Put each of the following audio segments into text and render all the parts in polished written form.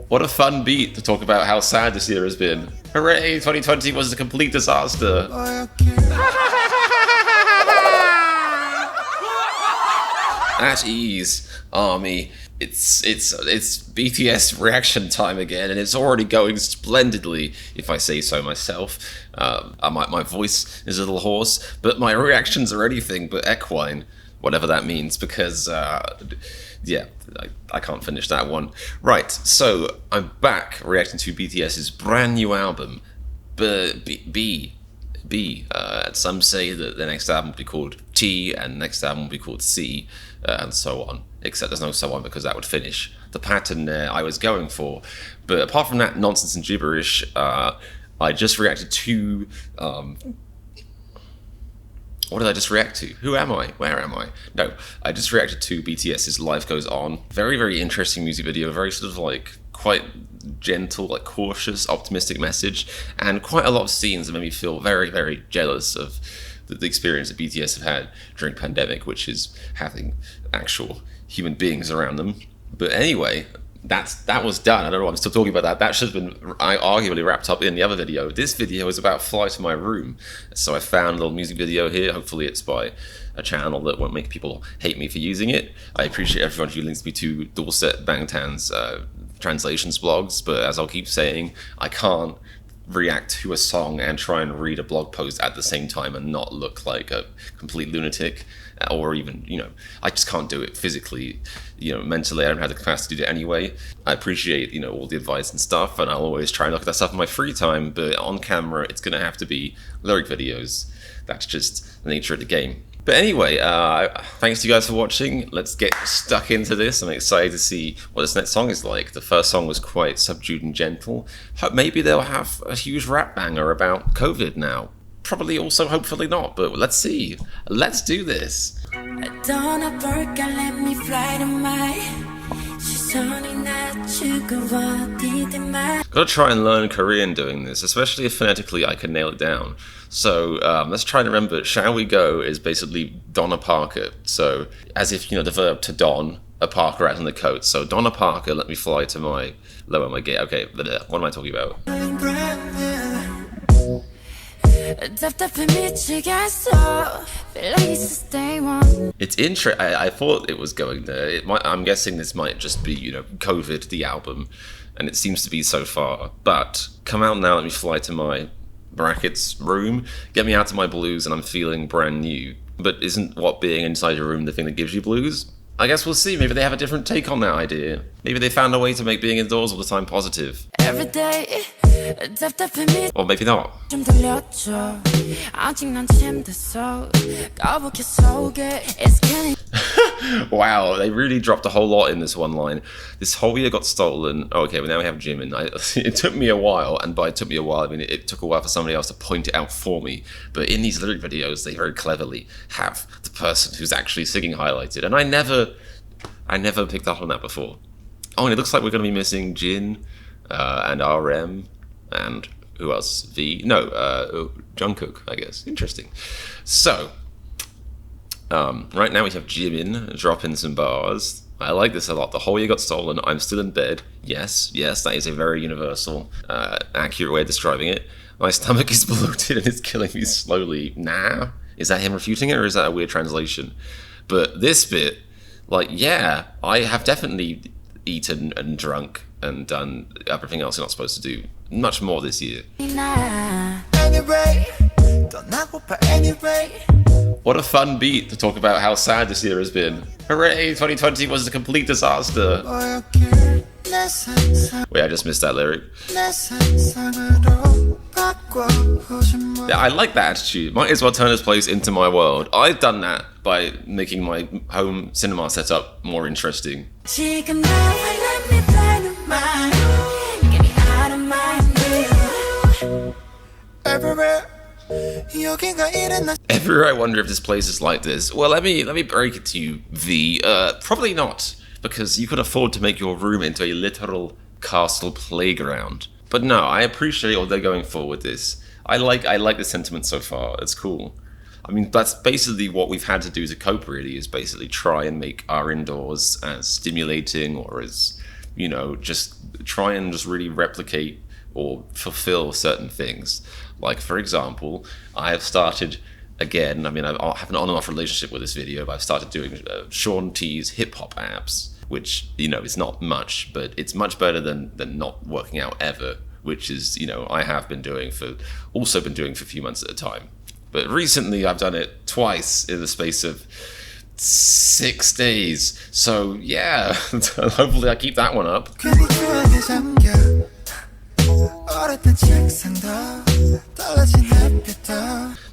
What a fun beat to talk about how sad this year has been. Hooray, 2020 was a complete disaster. At ease, Army. It's BTS reaction time again, and it's already going splendidly, if I say so myself. My voice is a little hoarse, but my reactions are anything but equine, whatever that means, because, yeah, I can't finish that one. Right, so I'm back reacting to BTS's brand new album, B. Some say that the next album will be called T, and the next album will be called C, and so on. Except there's no so on, because that would finish the pattern I was going for. But apart from that nonsense and gibberish, I just reacted to... what did I just react to? Who am I? Where am I? No, I just reacted to BTS's Life Goes On. Very, very interesting music video, very sort of like quite gentle, like cautious, optimistic message, and quite a lot of scenes that made me feel very, very jealous of the experience that BTS have had during pandemic, which is having actual human beings around them. But anyway, that was done. I don't know why I'm still talking about that. That should have been arguably wrapped up in the other video. This video is about Fly to My Room. So I found a little music video here. Hopefully it's by a channel that won't make people hate me for using it. I appreciate everyone who links me to Dorset Bangtan's translations blogs, but as I'll keep saying, I can't react to a song and try and read a blog post at the same time and not look like a complete lunatic, or even, I just can't do it physically, mentally. I don't have the capacity to do it anyway. I appreciate, all the advice and stuff, and I'll always try and look at that stuff in my free time, but on camera, it's gonna have to be lyric videos. That's just the nature of the game. But anyway, thanks to you guys for watching. Let's get stuck into this. I'm excited to see what this next song is like. The first song was quite subdued and gentle. Maybe they'll have a huge rap banger about COVID now. Probably also, hopefully not, but let's see. Let's do this. Gotta try and learn Korean doing this, especially if phonetically I can nail it down. So let's try and remember, shall we go is basically Donna Parker. So as if, the verb to don, a Parker out in the coat. So Donna Parker, let me fly to my, lower my gate. Okay, what am I talking about? It's interesting. I thought it was going there. I'm guessing this might just be, COVID, the album, and it seems to be so far. But come out now, let me fly to my brackets room, get me out of my blues, and I'm feeling brand new. But isn't what being inside your room the thing that gives you blues? I guess we'll see. Maybe they have a different take on that idea. Maybe they found a way to make being indoors all the time positive. Every day. Or maybe not. Wow, they really dropped a whole lot in this one line. This whole year got stolen. Oh, okay, well now we have Jimin. It took me a while, and by it took me a while, I mean it took a while for somebody else to point it out for me. But in these lyric videos, they very cleverly have the person who's actually singing highlighted, and I never picked up on that before. Oh, and it looks like we're going to be missing Jin and RM. And who else? Jungkook, I guess. Interesting. So, right now we have Jimin dropping some bars. I like this a lot. The whole year got stolen. I'm still in bed. Yes, that is a very universal, accurate way of describing it. My stomach is bloated and it's killing me slowly. Nah. Is that him refuting it, or is that a weird translation? But this bit, yeah, I have definitely eaten and drunk and done everything else you're not supposed to do. Much more this year. What a fun beat to talk about how sad this year has been. Hooray, 2020 was a complete disaster. Wait, I just missed that lyric. Yeah, I like that attitude. Might as well turn this place into my world. I've done that by making my home cinema setup more interesting. Everywhere I wonder if this place is like this. Well, let me break it to you, V. Probably not, because you could afford to make your room into a literal castle playground. But no, I appreciate what they're going for with this. I like the sentiment so far. It's cool. I mean, that's basically what we've had to do to cope, really, is basically try and make our indoors as stimulating or as, just try and just really replicate or fulfill certain things. Like, for example, I have started, again, I mean, I have an on and off relationship with this video, but I've started doing Sean T's hip-hop apps, which, is not much, but it's much better than not working out ever, which is, I have been doing for a few months at a time. But recently I've done it twice in the space of 6 days. So yeah, hopefully I keep that one up.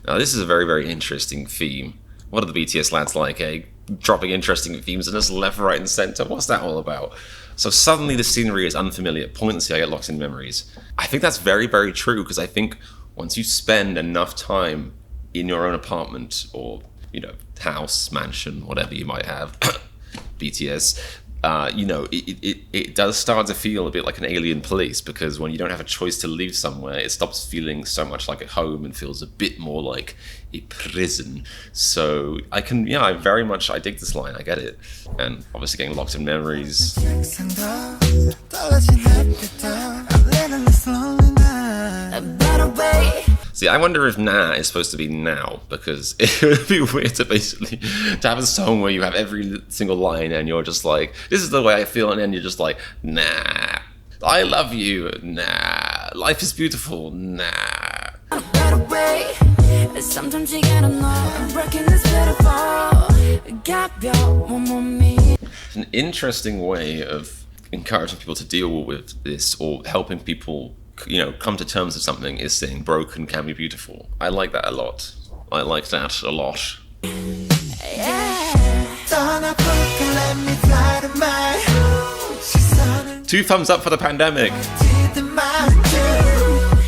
Now this is a very, very interesting theme. What are the BTS lads like, eh? Dropping interesting themes in us left, right and center. What's that all about? So suddenly the scenery is unfamiliar. Poignancy, I get lost in memories. I think that's very, very true, because I think once you spend enough time in your own apartment or, house, mansion, whatever you might have, BTS, it does start to feel a bit like an alien place, because when you don't have a choice to leave somewhere, it stops feeling so much like a home and feels a bit more like a prison. So I dig this line, I get it. And obviously getting locked in memories. See, I wonder if nah is supposed to be now, because it would be weird to have a song where you have every single line and you're just like, this is the way I feel, and then you're just like, nah, I love you, nah, life is beautiful, nah. It's an interesting way of encouraging people to deal with this, or helping people come to terms with something, is saying broken can be beautiful. I like that a lot. I like that a lot. Two thumbs up for the pandemic.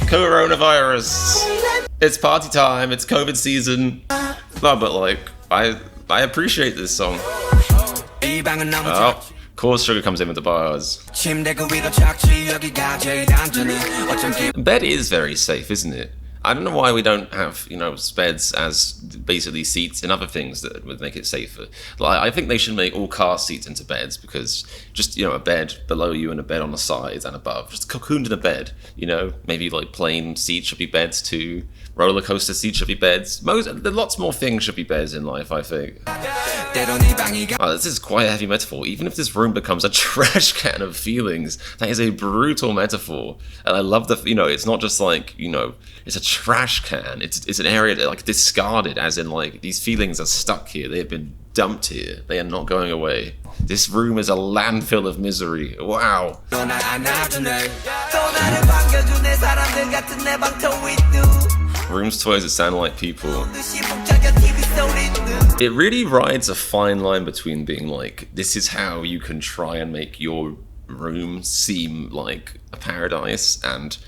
Coronavirus. It's party time. It's COVID season. No, but I appreciate this song. Oh. Course Sugar comes in with the bars. Bed is very safe, isn't it? I don't know why we don't have, beds as basically seats and other things that would make it safer. I think they should make all car seats into beds, because just, a bed below you and a bed on the sides and above. Just cocooned in a bed, Maybe plane seats should be beds too. Roller coaster seats should be beds. Lots more things should be beds in life, I think. Oh, this is quite a heavy metaphor. Even if this room becomes a trash can of feelings, that is a brutal metaphor. And I love it's not just it's a trash can. It's an area that discarded, as in these feelings are stuck here. They have been dumped here. They are not going away. This room is a landfill of misery. Wow. Rooms, toys that sound like people. It really rides a fine line between being this is how you can try and make your room seem like a paradise, and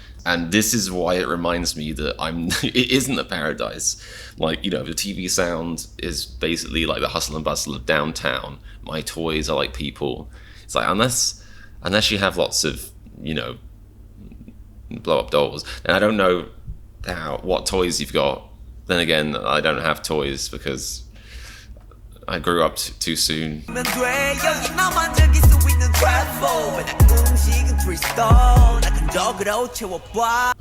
this is why it reminds me that it isn't a paradise. The TV sound is basically the hustle and bustle of downtown. My toys are like people. It's unless you have lots of, blow up dolls, and I don't know what toys you've got. Then again, I don't have toys because I grew up too soon.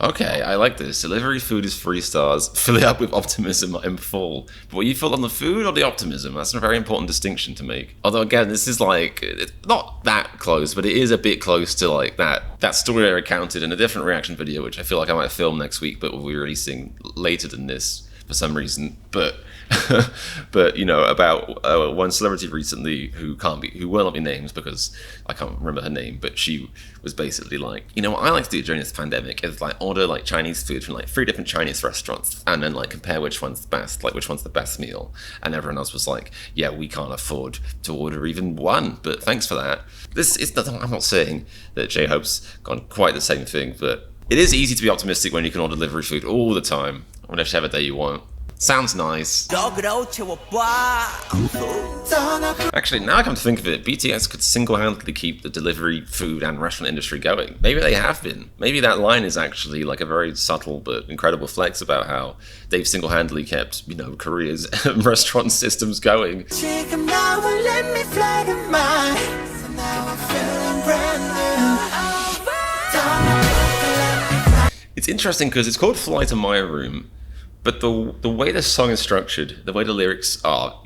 Okay, I like this. Delivery food is 3 stars. Fill it up with optimism, I'm full. But what you fill on the food or the optimism? That's a very important distinction to make. Although again, this is it's not that close, but it is a bit close to that story I recounted in a different reaction video, which I feel like I might film next week, but we'll be releasing later than this for some reason. But about one celebrity recently who will not be named because I can't remember her name, but she was basically what I like to do during this pandemic is order Chinese food from 3 different Chinese restaurants, and then compare which one's the best, which one's the best meal. And everyone else was yeah, we can't afford to order even one, but thanks for that. I'm not saying that J-Hope's gone quite the same thing, but it is easy to be optimistic when you can order delivery food all the time, whenever day you want. Sounds nice. Actually, now I come to think of it, BTS could single-handedly keep the delivery, food, and restaurant industry going. Maybe they have been. Maybe that line is actually like a very subtle but incredible flex about how they've single-handedly kept, Korea's restaurant systems going. It's interesting because it's called Fly to My Room, but the way the song is structured, the way the lyrics are,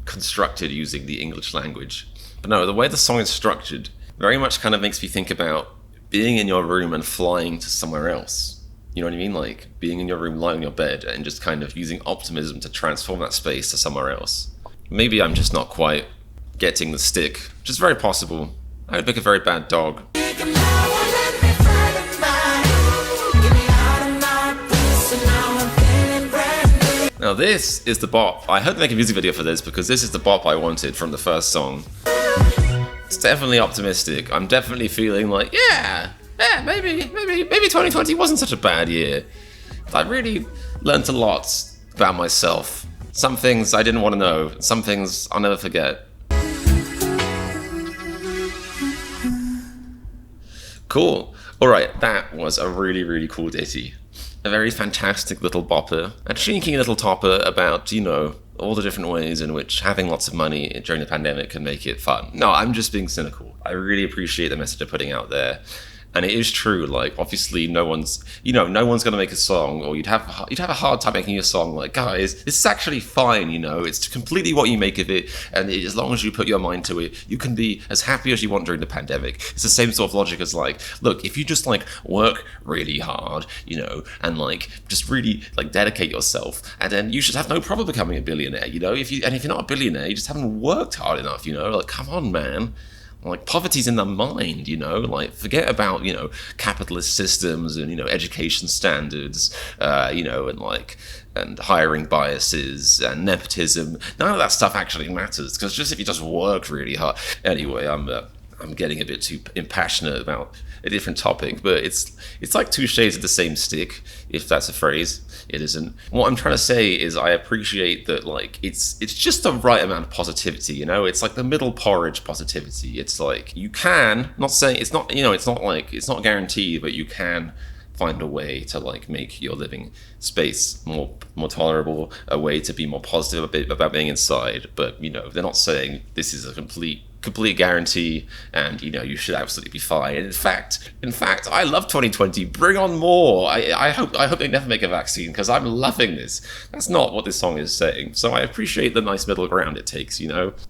constructed using the English language. But no, the way the song is structured very much kind of makes me think about being in your room and flying to somewhere else. You know what I mean? Like being in your room, lying on your bed, and just kind of using optimism to transform that space to somewhere else. Maybe I'm just not quite getting the stick, which is very possible. I would pick a very bad dog. Now this is the bop. I hope they make a music video for this because this is the bop I wanted from the first song. It's definitely optimistic. I'm definitely feeling like, maybe 2020 wasn't such a bad year. I really learned a lot about myself. Some things I didn't want to know. Some things I'll never forget. Cool. Alright, that was a really, really cool ditty. A very fantastic little bopper, a cheeky little topper about, all the different ways in which having lots of money during the pandemic can make it fun. No, I'm just being cynical. I really appreciate the message they're putting out there. And it is true, like, obviously no one's gonna make a song, or you'd have a hard time making a song like, guys, this is actually fine, it's completely what you make of it, and as long as you put your mind to it, you can be as happy as you want during the pandemic. It's the same sort of logic as like, look, if you just like work really hard, and like just really like dedicate yourself, and then you should have no problem becoming a billionaire, if you're not a billionaire, you just haven't worked hard enough, like, come on, man. Like, poverty's in the mind, like, forget about, capitalist systems and, education standards, and hiring biases and nepotism. None of that stuff actually matters, because just if you just work really hard. Anyway, I'm getting a bit too impassionate about a different topic, but it's like two shades of the same stick, if that's a phrase. It isn't. What I'm trying to say is I appreciate that, like, it's just the right amount of positivity, It's like the middle porridge positivity. It's like, you can, not saying, it's not, it's not guaranteed, but you can find a way to, like, make your living space more tolerable, a way to be more positive about being inside. But, they're not saying this is a complete guarantee and you should absolutely be fine. And in fact, I love 2020. Bring on more. I hope they never make a vaccine, because I'm loving this. That's not what this song is saying. So I appreciate the nice middle ground it takes,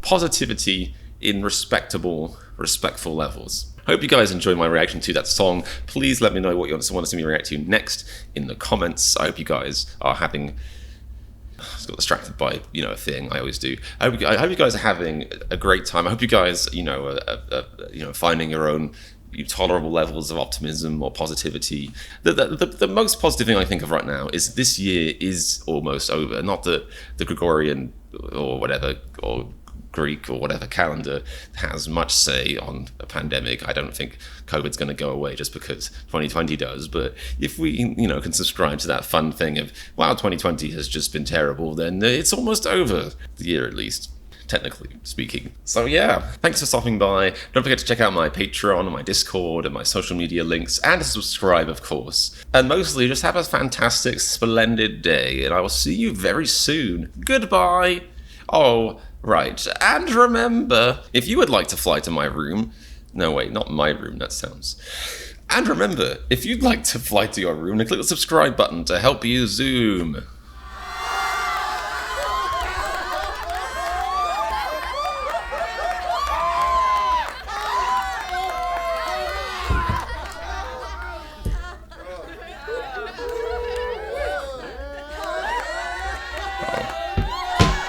positivity in respectful levels. Hope you guys enjoyed my reaction to that song. Please let me know what you want to see me react to next in the comments. I hope you guys are having... I just got distracted by, a thing I always do. I hope you guys are having a great time. I hope you guys, are finding your own tolerable levels of optimism or positivity. The most positive thing I think of right now is this year is almost over. Not that the Gregorian or whatever, or Greek or whatever calendar has much say on a pandemic. I don't think COVID's going to go away just because 2020 does. But if we, can subscribe to that fun thing of, wow, 2020 has just been terrible, then it's almost over, the year at least, technically speaking. So yeah, thanks for stopping by. Don't forget to check out my Patreon and my Discord and my social media links, and to subscribe, of course. And mostly, just have a fantastic, splendid day, and I will see you very soon. Goodbye. Oh, right, and remember, if you would like to fly to my room... No, wait, not my room, that sounds... And remember, if you'd like to fly to your room, then click the subscribe button to help you zoom.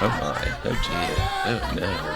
Oh my, oh dear, oh no.